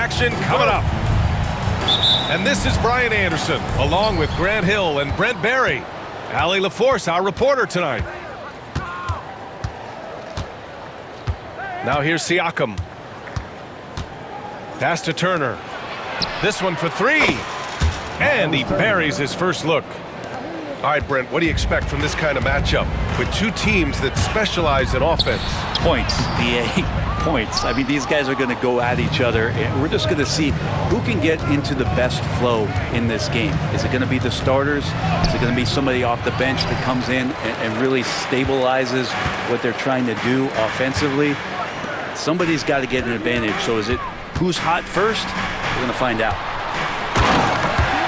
action coming up. And this is Brian Anderson, along with Grant Hill and Brent Barry. Allie LaForce, our reporter tonight. Now here's Siakam. Pass to Turner. This one for three. And he buries his first look. All right, Brent, what do you expect from this kind of matchup with two teams that specialize in offense? Points, BA, points. I mean, these guys are going to go at each other, and we're just going to see who can get into the best flow in this game. Is it going to be the starters? Is it going to be somebody off the bench that comes in and really stabilizes what they're trying to do offensively? Somebody's got to get an advantage. So is it who's hot first? We're going to find out.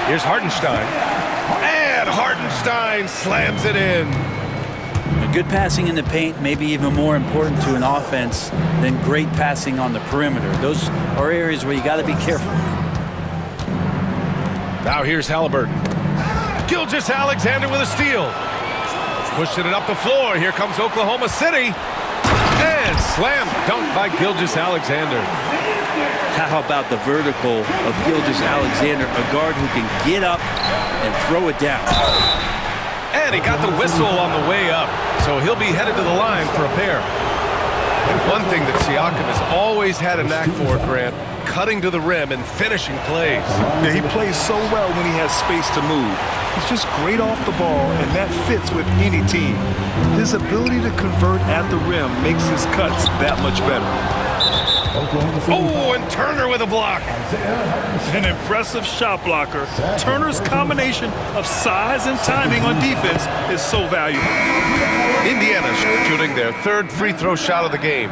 Here's Hartenstein. And Hartenstein slams it in. A good passing in the paint may be even more important to an offense than great passing on the perimeter. Those are areas where you got to be careful. Now here's Halliburton. Gilgeous-Alexander with a steal. Pushing it up the floor. Here comes Oklahoma City. And slam dunk by Gilgeous-Alexander. How about the vertical of Gilgeous-Alexander, a guard who can get up and throw it down. And he got the whistle on the way up, so he'll be headed to the line for a pair. And one thing that Siakam has always had a knack for, Grant, cutting to the rim and finishing plays. Yeah, he plays so well when he has space to move. He's just great off the ball, and that fits with any team. His ability to convert at the rim makes his cuts that much better. Oh, and Turner with a block. An impressive shot blocker. Turner's combination of size and timing on defense is so valuable. Indiana shooting their third free throw shot of the game.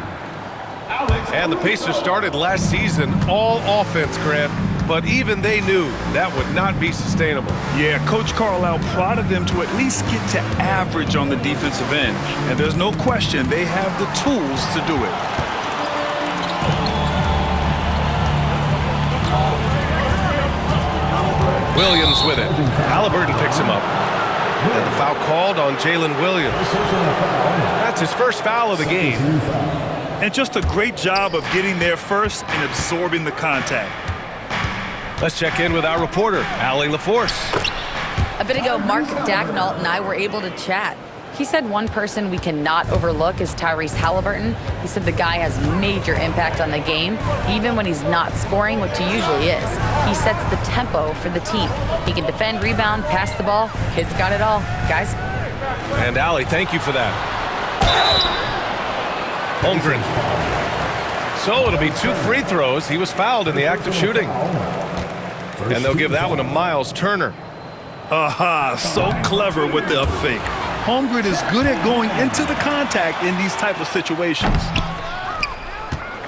And the Pacers started last season all offense, Grant, but even they knew that would not be sustainable. Yeah, Coach Carlisle prodded them to at least get to average on the defensive end. And there's no question they have the tools to do it. Williams with it. Halliburton picks him up. And the foul called on Jalen Williams. That's his first foul of the game. And just a great job of getting there first and absorbing the contact. Let's check in with our reporter, Allie LaForce. A bit ago, Mark Dagnall and I were able to chat. He said one person we cannot overlook is Tyrese Halliburton. He said the guy has major impact on the game, even when he's not scoring, which he usually is. He sets the tempo for the team. He can defend, rebound, pass the ball. Kid's got it all. Guys. And Allie, thank you for that. Holmgren. So it'll be 2 free throws. He was fouled in the act of shooting. And they'll give that one to Miles Turner. Aha, so clever with the up fake. Holmgren is good at going into the contact in these type of situations.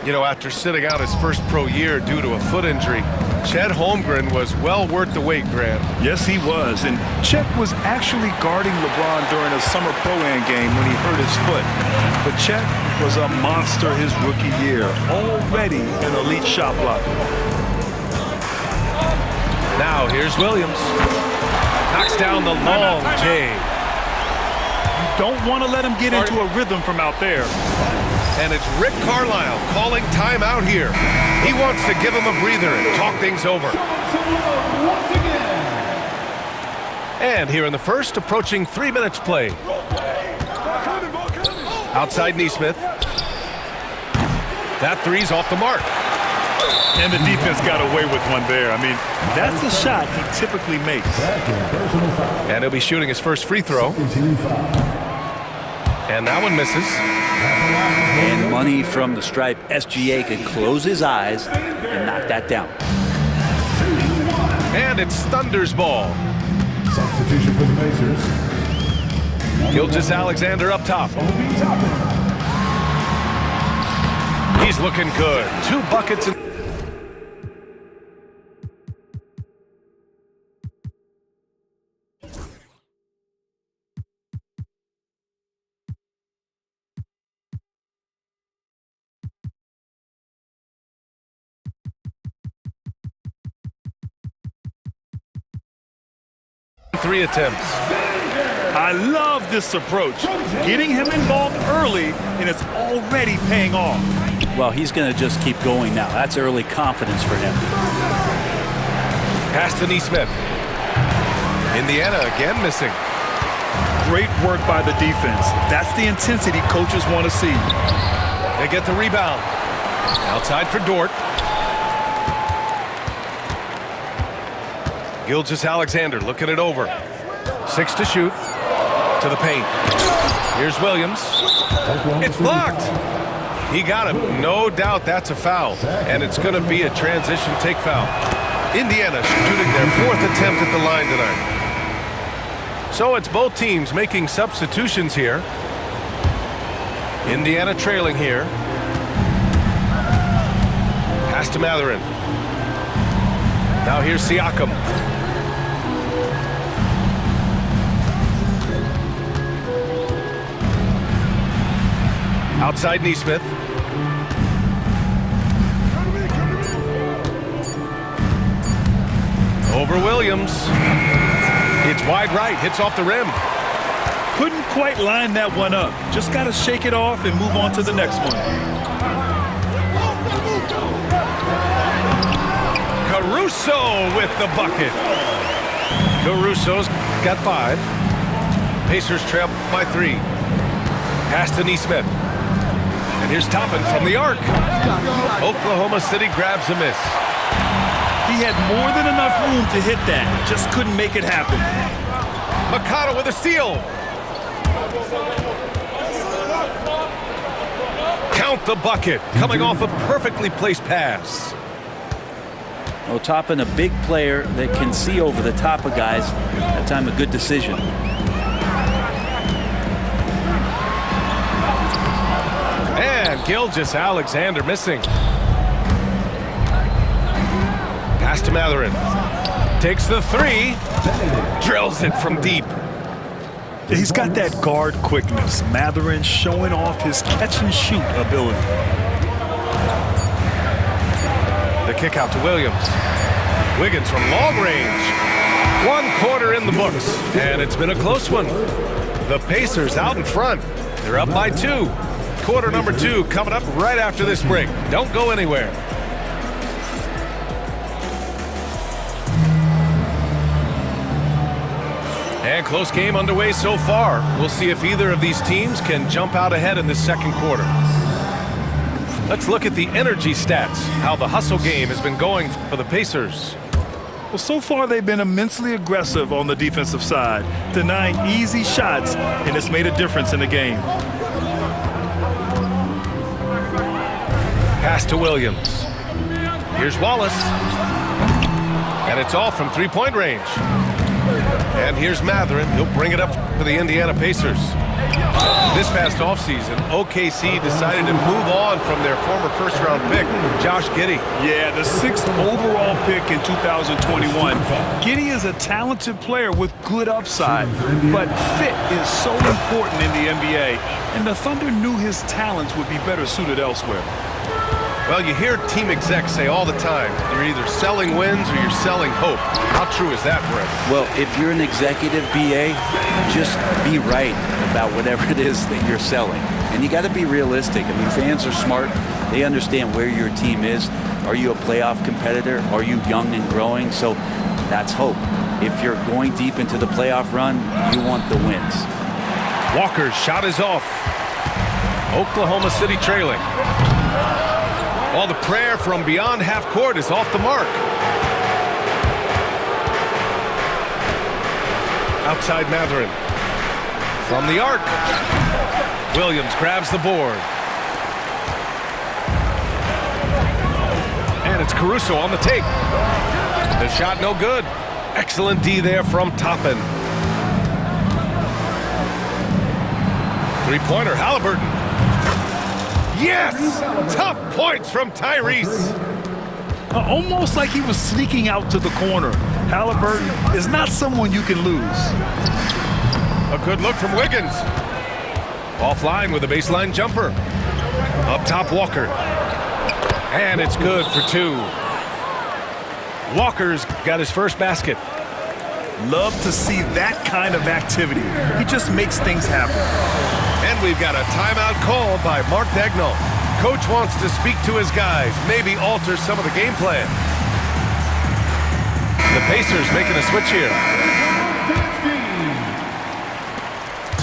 You know, after sitting out his first pro year due to a foot injury, Chet Holmgren was well worth the wait, Grant. Yes, he was. And Chet was actually guarding LeBron during a summer pro-am game when he hurt his foot. But Chet was a monster his rookie year, already an elite shot blocker. Now here's Williams. Knocks down the long J. Don't want to let him get into a rhythm from out there. And it's Rick Carlisle calling timeout here. He wants to give him a breather and talk things over. And here in the first, approaching 3 minutes play. Outside Nesmith. That three's off the mark. And the defense got away with one there. I mean, that's the shot he typically makes. And he'll be shooting his first free throw. And that one misses. And money from the stripe. SGA can close his eyes and knock that down. And it's Thunder's ball. Substitution for the Pacers. Gilgeous-Alexander up top. He's looking good. 2 buckets. Three attempts. I love this approach. Getting him involved early, and it's already paying off. Well, he's going to just keep going now. That's early confidence for him. Pass to Neesmith. Indiana again missing. Great work by the defense. That's the intensity coaches want to see. They get the rebound. Outside for Dort. Gilgeous-Alexander looking it over. 6 to shoot. To the paint. Here's Williams. It's blocked. He got him. No doubt that's a foul. And it's going to be a transition take foul. Indiana shooting their 4th attempt at the line tonight. So it's both teams making substitutions here. Indiana trailing here. Pass to Mathurin. Now here's Siakam. Outside Neesmith. Over Williams. It's wide right, hits off the rim. Couldn't quite line that one up. Just got to shake it off and move on to the next one. Caruso with the bucket. Caruso's got 5. Pacers trail by 3. Pass to Neesmith. And here's Toppin from the arc. Oklahoma City grabs a miss. He had more than enough room to hit that. Just couldn't make it happen. Mikata with a steal. Count the bucket. Coming off a perfectly placed pass. Well, Toppin, a big player that can see over the top of guys. That time a good decision. And Gilgeous-Alexander missing. Pass to Mathurin. Takes the 3. Drills it from deep. He's got that guard quickness. Mathurin showing off his catch-and-shoot ability. The kick out to Williams. Wiggins from long range. 1 quarter in the books. And it's been a close one. The Pacers out in front. They're up by 2. Quarter number 2 coming up right after this break. Don't go anywhere. And close game underway so far. We'll see if either of these teams can jump out ahead in this second quarter. Let's look at the energy stats, how the hustle game has been going for the Pacers. Well, so far they've been immensely aggressive on the defensive side, denying easy shots, and it's made a difference in the game. Pass to Williams. Here's Wallace. And it's off from 3-point range. And here's Mathurin. He'll bring it up for the Indiana Pacers. This past offseason, OKC decided to move on from their former first-round pick, Josh Giddey. Yeah, the 6th overall pick in 2021. Giddey is a talented player with good upside, but fit is so important in the NBA, and the Thunder knew his talents would be better suited elsewhere. Well, you hear team execs say all the time, you're either selling wins or you're selling hope. How true is that, Brett? Well, if you're an executive BA, just be right about whatever it is that you're selling. And you got to be realistic. I mean, fans are smart. They understand where your team is. Are you a playoff competitor? Are you young and growing? So that's hope. If you're going deep into the playoff run, you want the wins. Walker's shot is off. Oklahoma City trailing. Well, the prayer from beyond half court is off the mark. Outside Mathurin. From the arc. Williams grabs the board. And it's Caruso on the take. The shot no good. Excellent D there from Toppin. 3-pointer, Haliburton. Yes! Tough points from Tyrese. Almost like he was sneaking out to the corner. Haliburton is not someone you can lose. A good look from Wiggins. Offline with a baseline jumper. Up top, Walker. And it's good for 2. Walker's got his first basket. Love to see that kind of activity. He just makes things happen. And we've got a timeout called by Mark Daigneault. Coach wants to speak to his guys, maybe alter some of the game plan. The Pacers making a switch here.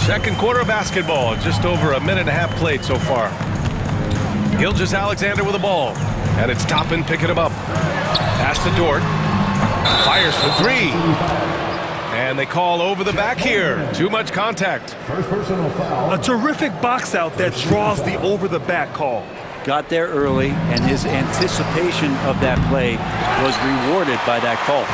Second quarter basketball, just over a minute and a half played so far. Gilgeous-Alexander with the ball, and it's Toppin picking him up. Pass to Dort. Fires for three. And they call over the back here. Too much contact. First personal foul. A terrific box out that draws the over-the-back call. Got there early, and his anticipation of that play was rewarded by that call.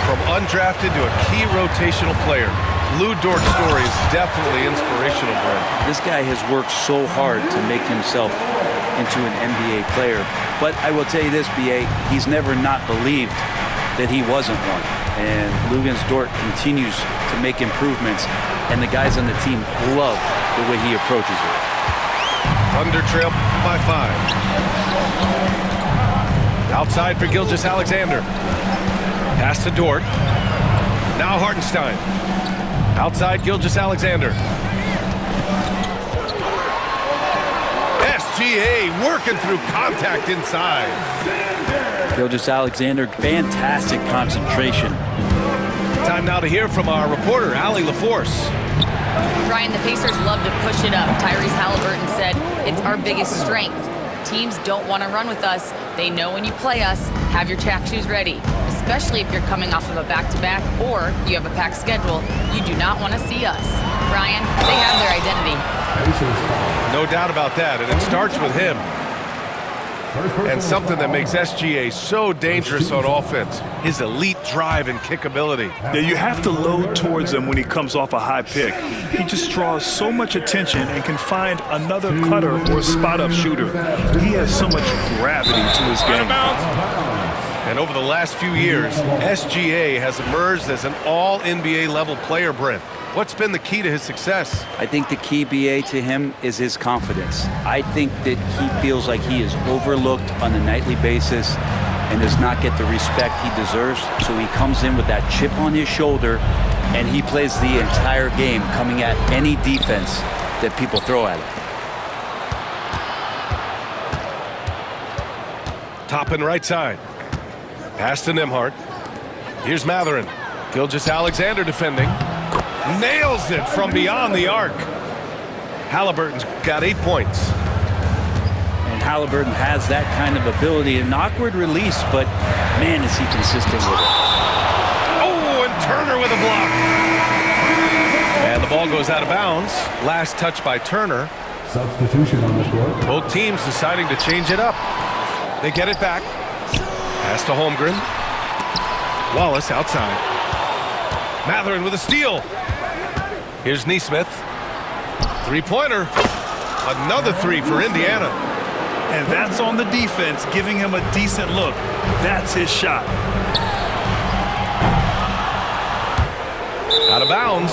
From undrafted to a key rotational player, Lou Dort's story is definitely inspirational, Brent. This guy has worked so hard to make himself into an NBA player. But I will tell you this, B.A., he's never not believed that he wasn't one. And Luguentz Dort continues to make improvements, and the guys on the team love the way he approaches it. Thunder trail by 5. Outside for Gilgeous-Alexander. Pass to Dort. Now Hartenstein. Outside Gilgeous-Alexander. SGA working through contact inside. Gilgeous-Alexander, fantastic concentration. Time now to hear from our reporter, Allie LaForce. Ryan, the Pacers love to push it up. Tyrese Haliburton said it's our biggest strength. Teams don't want to run with us. They know when you play us, have your track shoes ready, especially if you're coming off of a back-to-back or you have a packed schedule. You do not want to see us. Ryan, they have their identity. Pacers foul. No doubt about that, and it starts with him. First personal And something that foul. makes SGA so dangerous on offense, his elite drive and kick ability. Yeah, you have to load towards him when he comes off a high pick. He just draws so much attention and can find another cutter or spot-up shooter. He has so much gravity to his game. And over the last few years, SGA has emerged as an all-NBA level player, Brent. What's been the key to his success? I think the key, BA, to him is his confidence. I think that he feels like he is overlooked on a nightly basis and does not get the respect he deserves. So he comes in with that chip on his shoulder, and he plays the entire game coming at any defense that people throw at him. Toppin right side. Pass to Nembhard. Here's Mathurin. Gilgeous-Alexander defending. Nails it from beyond the arc. Haliburton's got 8 points. And Haliburton has that kind of ability. An awkward release, but man, is he consistent with it. Oh, and Turner with a block. And the ball goes out of bounds. Last touch by Turner. Substitution on the court. Both teams deciding to change it up. They get it back. Pass to Holmgren. Wallace outside. Mathurin with a steal. Here's Nesmith. Three-pointer. Another three for Indiana. And that's on the defense, giving him a decent look. That's his shot. Out of bounds.